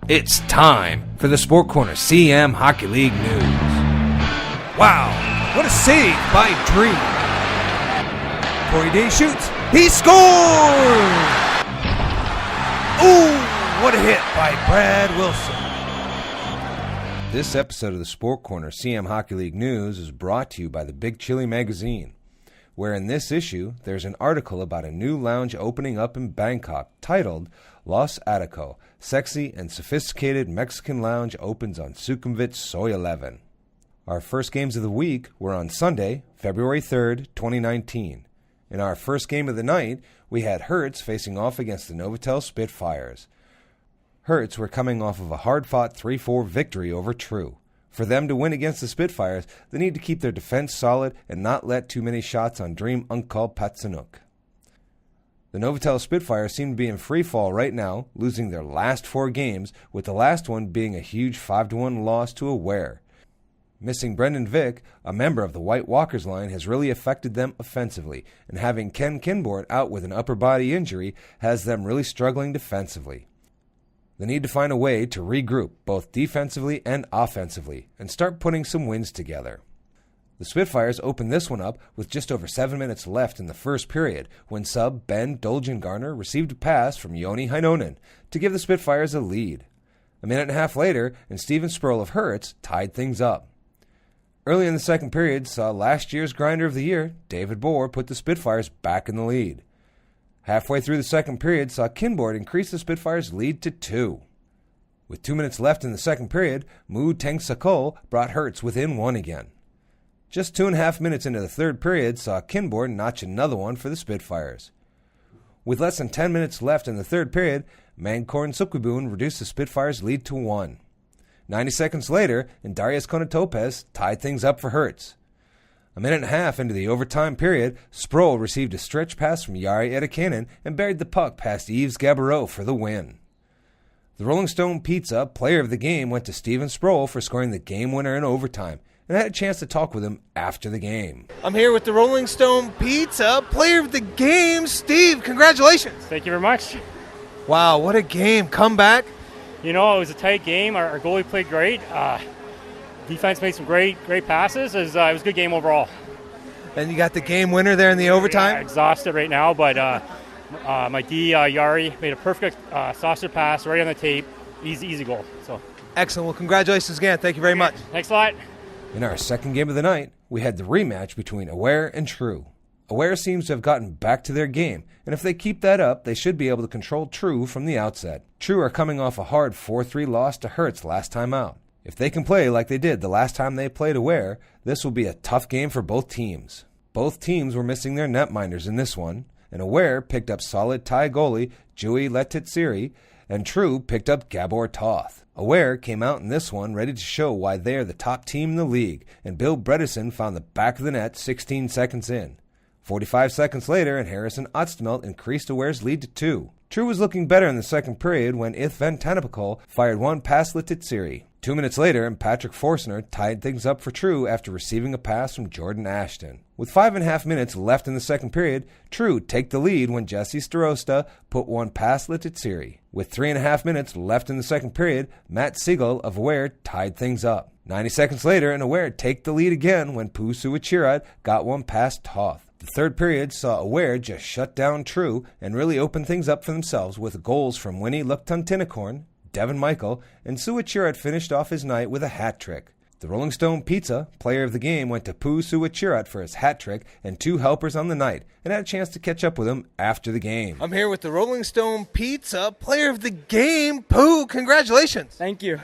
It's time for the Sport Corner Siam Hockey League news. Wow, what a save by Dream. Corey Day shoots. He scores! Ooh, what a hit by Brad Wilson. This episode of the Sport Corner Siam Hockey League news is brought to you by the Big Chili magazine, where in this issue there's an article about a new lounge opening up in Bangkok titled Los Attico, Sexy and Sophisticated Mexican Lounge Opens on Sukhumvit Soy 11. Our first games of the week were on Sunday, February 3rd, 2019. In our first game of the night, we had Hertz facing off against the Novotel Spitfires. Hertz were coming off of a hard-fought 3-4 victory over TREU. For them to win against the Spitfires, they need to keep their defense solid and not let too many shots on Dream Uncalled Patsanuk. The Novotel Spitfires seem to be in free fall right now, losing their last 4 games, with the last one being a huge 5-1 loss to Aware. Missing Brendan Vick, a member of the White Walkers line, has really affected them offensively, and having Ken Kinboard out with an upper body injury has them really struggling defensively. They need to find a way to regroup, both defensively and offensively, and start putting some wins together. The Spitfires opened this one up with just over 7 minutes left in the first period when sub Ben Dolgengarner received a pass from Joni Heinonen to give the Spitfires a lead. A minute and a half later, and Stephen Sproule of Hertz tied things up. Early in the second period saw last year's Grinder of the Year, David Boer, put the Spitfires back in the lead. Halfway through the second period saw Kinboard increase the Spitfires' lead to 2. With 2 minutes left in the second period, Mu Teng Sakol brought Hertz within 1 again. Just 2.5 minutes into the third period saw Kinboard notch another one for the Spitfires. With less than 10 minutes left in the third period, Mangkorn Sukwibun reduced the Spitfires' lead to 1. 90 seconds later, and Darius Konatopes tied things up for Hertz. A minute and a half into the overtime period, Sproule received a stretch pass from Jari Edikainen and buried the puck past Yves Gaboreau for the win. The Rolling Stone Pizza player of the game went to Stephen Sproule for scoring the game winner in overtime, and I had a chance to talk with him after the game. I'm here with the Rolling Stone Pizza player of the game, Steve. Congratulations. Thank you very much. Wow, what a game. Comeback. You know, it was a tight game. Our goalie played great. Defense made some great passes. It was a good game overall. And you got the game winner there in the overtime? Yeah, exhausted right now, but my D, Yari, made a perfect saucer pass right on the tape. Easy goal. So excellent. Well, congratulations again. Thank you very much. Thanks a lot. In our second game of the night, we had the rematch between Aware and TREU. Aware seems to have gotten back to their game, and if they keep that up, they should be able to control TREU from the outset. TREU are coming off a hard 4-3 loss to Hertz last time out. If they can play like they did the last time they played Aware, this will be a tough game for both teams. Both teams were missing their netminders in this one, and Aware picked up solid Thai goalie Jui Letitsiri, and TREU picked up Gabor Toth. Aware came out in this one ready to show why they are the top team in the league, and Bill Bredesen found the back of the net 16 seconds in. 45 seconds later, and Harrison Otstemelt increased Aware's lead to 2. TREU was looking better in the second period when Ith Van Tanapakol fired one past Letitsiri. 2 minutes later, and Patrick Forstner tied things up for TREU after receiving a pass from Jordan Ashton. With 5.5 minutes left in the second period, TREU take the lead when Jesse Starosta put one past Letitsiri. With 3.5 minutes left in the second period, Matt Siegel of Aware tied things up. 90 seconds later, and Aware take the lead again when Phu Suwachirat got one past Toth. The third period saw Aware just shut down TREU and really open things up for themselves with goals from Winnie Lukton-Tinicorn, Devin Michael, and Suwachirat finished off his night with a hat trick. The Rolling Stone Pizza player of the game went to Phu Suwachirat for his hat trick and 2 helpers on the night, and had a chance to catch up with him after the game. I'm here with the Rolling Stone Pizza player of the game, Phu. Congratulations. Thank you.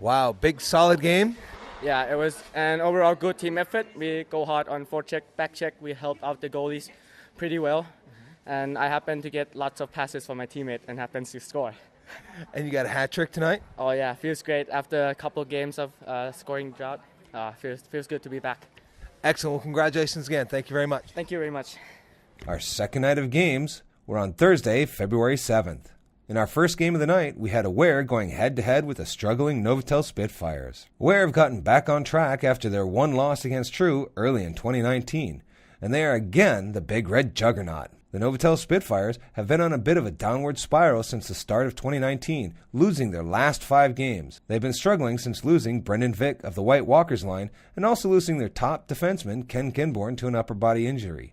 Wow, big solid game. Yeah, it was an overall good team effort. We go hard on forecheck, back check. We helped out the goalies pretty well, and I happened to get lots of passes from my teammate and happened to score. And you got a hat trick tonight? Oh yeah, feels great after a couple of games of scoring drought. Feels good to be back. Excellent. Well, congratulations again. Thank you very much. Thank you very much. Our second night of games were on Thursday, February 7th. In our first game of the night, we had Aware going head-to-head with the struggling Novotel Spitfires. Aware have gotten back on track after their one loss against TREU early in 2019, and they are again the Big Red Juggernaut. The Novotel Spitfires have been on a bit of a downward spiral since the start of 2019, losing their last 5 games. They've been struggling since losing Brendan Vick of the White Walkers line and also losing their top defenseman Ken Kinborn to an upper body injury.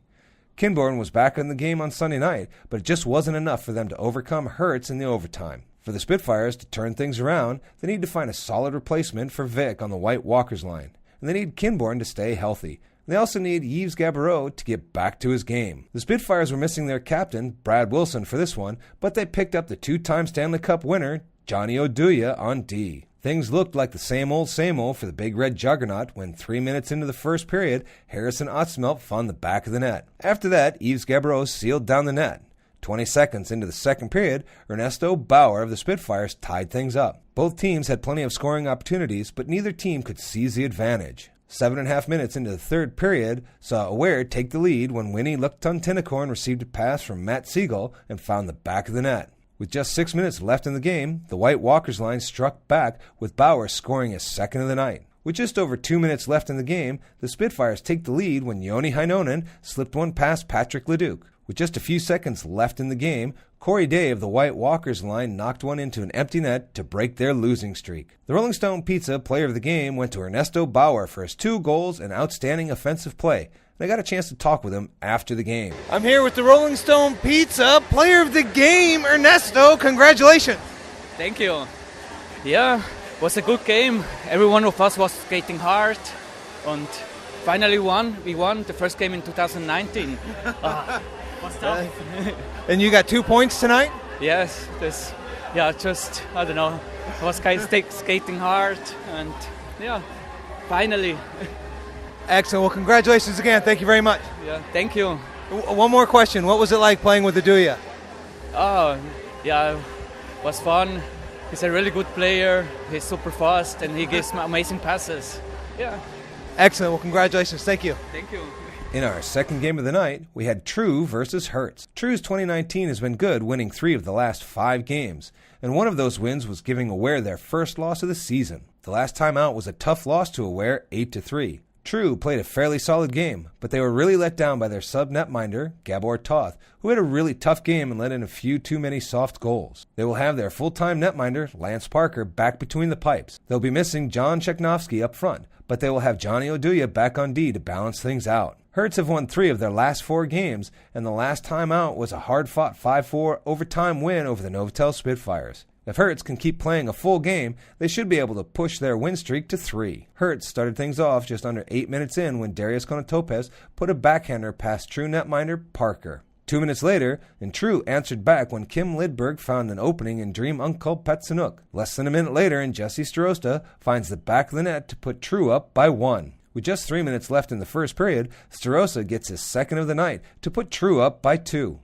Kinborn was back in the game on Sunday night, but it just wasn't enough for them to overcome Hertz in the overtime. For the Spitfires to turn things around, they need to find a solid replacement for Vick on the White Walkers line, and they need Kinborn to stay healthy. They also need Yves Gaboreau to get back to his game. The Spitfires were missing their captain, Brad Wilson, for this one, but they picked up the 2-time Stanley Cup winner, Johnny Oduya, on D. Things looked like the same old for the Big Red Juggernaut when 3 minutes into the first period, Harrison Otzmelt found the back of the net. After that, Yves Gaboreau sealed down the net. 20 seconds into the second period, Ernesto Bauer of the Spitfires tied things up. Both teams had plenty of scoring opportunities, but neither team could seize the advantage. 7.5 minutes into the third period saw Aware take the lead when Winnie Lukton-Tinakorn received a pass from Matt Siegel and found the back of the net. With just 6 minutes left in the game, the White Walkers line struck back with Bauer scoring his second of the night. With just over 2 minutes left in the game, the Spitfires take the lead when Joni Heinonen slipped one past Patrick Leduc. With just a few seconds left in the game, Corey Day of the White Walkers line knocked one into an empty net to break their losing streak. The Rolling Stone Pizza Player of the Game went to Ernesto Bauer for his 2 goals and outstanding offensive play. And I got a chance to talk with him after the game. I'm here with the Rolling Stone Pizza Player of the Game, Ernesto. Congratulations. Thank you. Yeah, it was a good game. Every one of us was skating hard and finally won. We won the first game in 2019. Was tough. And you got 2 points tonight? Yes, I don't know. I was skating hard and finally. Excellent. Well, congratulations again. Thank you very much. Yeah, thank you. One more question. What was it like playing with Oduya? Oh, yeah, it was fun. He's a really good player. He's super fast and he gives amazing passes. Yeah. Excellent. Well, congratulations. Thank you. Thank you. In our second game of the night, we had TREU versus Hertz. TREU's 2019 has been good, winning 3 of the last 5 games, and one of those wins was giving Aware their first loss of the season. The last time out was a tough loss to Aware, 8-3. TREU played a fairly solid game, but they were really let down by their sub-netminder, Gabor Toth, who had a really tough game and let in a few too many soft goals. They will have their full-time netminder, Lance Parker, back between the pipes. They'll be missing John Cheknovsky up front, but they will have Johnny Oduya back on D to balance things out. Hertz have won 3 of their last 4 games, and the last time out was a hard-fought 5-4 overtime win over the Novotel Spitfires. If Hertz can keep playing a full game, they should be able to push their win streak to 3. Hertz started things off just under 8 minutes in when Darius Konotopes put a backhander past TREU netminder Parker. 2 minutes later, and TREU answered back when Kim Lidberg found an opening in Dream Uncle Petsanuk. Less than a minute later, and Jesse Starosta finds the back of the net to put TREU up by 1. With just 3 minutes left in the first period, Starosta gets his second of the night to put TREU up by 2.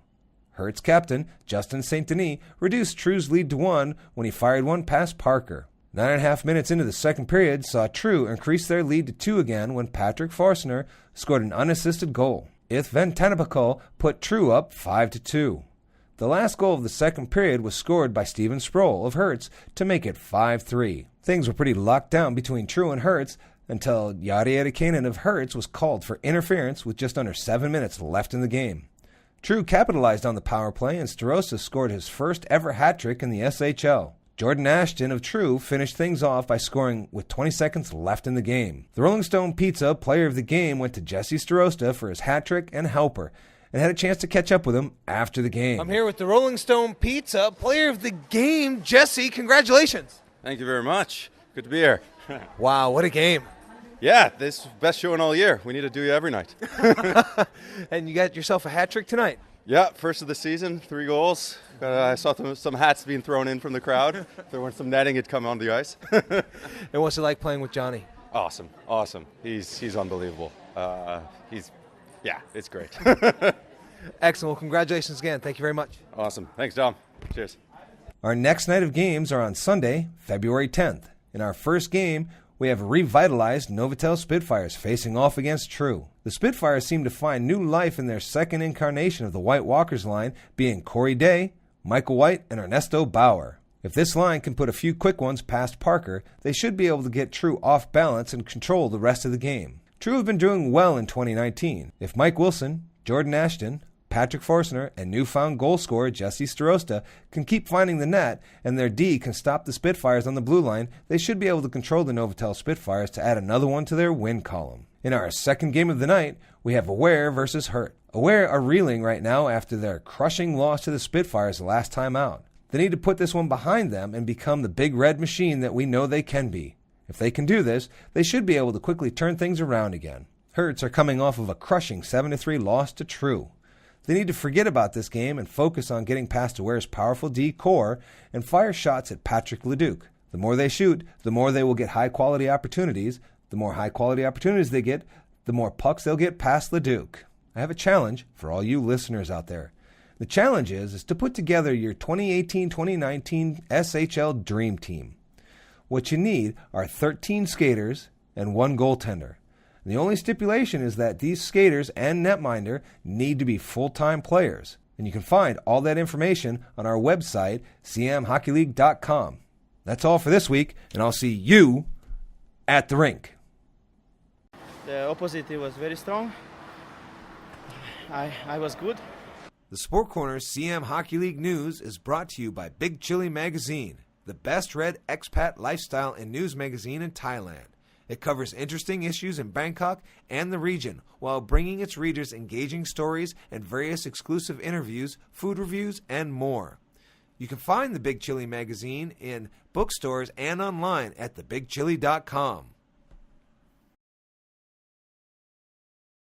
Hertz captain Justin St. Denis reduced TREU's lead to 1 when he fired one past Parker. 9.5 minutes into the second period saw TREU increase their lead to 2 again when Patrick Forstner scored an unassisted goal. Ith Van Tanapakal put TREU up 5-2. The last goal of the second period was scored by Stephen Sproule of Hertz to make it 5-3. Things were pretty locked down between TREU and Hertz until Jari Edikainen of Hertz was called for interference with just under 7 minutes left in the game. TREU capitalized on the power play and Starosta scored his first ever hat-trick in the SHL. Jordan Ashton of TREU finished things off by scoring with 20 seconds left in the game. The Rolling Stone Pizza Player of the Game went to Jesse Starosta for his hat-trick and helper, and had a chance to catch up with him after the game. I'm here with the Rolling Stone Pizza Player of the Game, Jesse. Congratulations. Thank you very much. Good to be here. Wow, what a game. Yeah, this is the best show in all year. We need to do you every night. And you got yourself a hat trick tonight. Yeah, first of the season, 3 goals. I saw some hats being thrown in from the crowd. If there weren't some netting, it'd come on the ice. And what's it like playing with Johnny? Awesome. He's unbelievable. It's great. Excellent. Well, congratulations again. Thank you very much. Awesome. Thanks, Dom. Cheers. Our next night of games are on Sunday, February 10th. In our first game, we have revitalized Novotel Spitfires facing off against TREU. The Spitfires seem to find new life in their second incarnation of the White Walkers line, being Corey Day, Michael White, and Ernesto Bauer. If this line can put a few quick ones past Parker, they should be able to get TREU off balance and control the rest of the game. TREU have been doing well in 2019. If Mike Wilson, Jordan Ashton, Patrick Forstner and newfound goal scorer Jesse Starosta can keep finding the net and their D can stop the Spitfires on the blue line, they should be able to control the Novotel Spitfires to add another one to their win column. In our second game of the night, we have Aware versus Hertz. Aware are reeling right now after their crushing loss to the Spitfires the last time out. They need to put this one behind them and become the big red machine that we know they can be. If they can do this, they should be able to quickly turn things around again. Hertz are coming off of a crushing 7-3 loss to TREU. They need to forget about this game and focus on getting past Aware's powerful D core and fire shots at Patrick Leduc. The more they shoot, the more they will get high-quality opportunities. The more high-quality opportunities they get, the more pucks they'll get past Leduc. I have a challenge for all you listeners out there. The challenge is to put together your 2018-2019 SHL Dream Team. What you need are 13 skaters and 1 goaltender. The only stipulation is that these skaters and netminder need to be full-time players. And you can find all that information on our website, siamhockeyleague.com. That's all for this week, and I'll see you at the rink. The opposite was very strong. I was good. The Sport Corner's Siam Hockey League news is brought to you by Big Chili Magazine, the best read expat lifestyle and news magazine in Thailand. It covers interesting issues in Bangkok and the region while bringing its readers engaging stories and various exclusive interviews, food reviews, and more. You can find the Big Chili Magazine in bookstores and online at thebigchili.com.